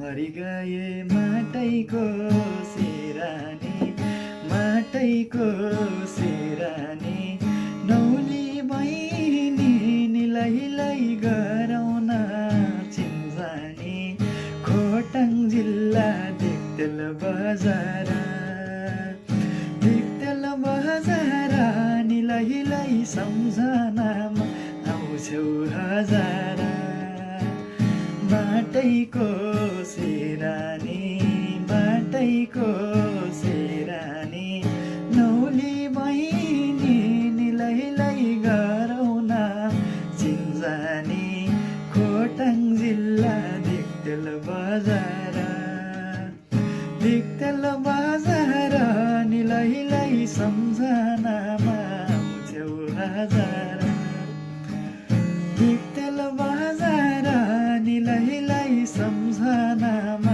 मरि गए माटैको सिरानी, माटैको सिरानी। नौली बहिनी निलैलाई गराउन चिन्जानी। खोटाङ जिल्ला दिक्तेल बजार, दिक्तेल बजार निलैलाई सम्झनामा आउँछौ हजारा। बाटैको सिरानी, बाटैको सिरानी। नौली बहिनी निलैलाई गराउन चिन्जानी। खोटाङ जिल्ला दिक्तेल बजार, दिक्तेल बजार निलैलाई सम्झनामा आउँछौ हजारा। दिक्तेल बजार निलैलाई सम्झनामा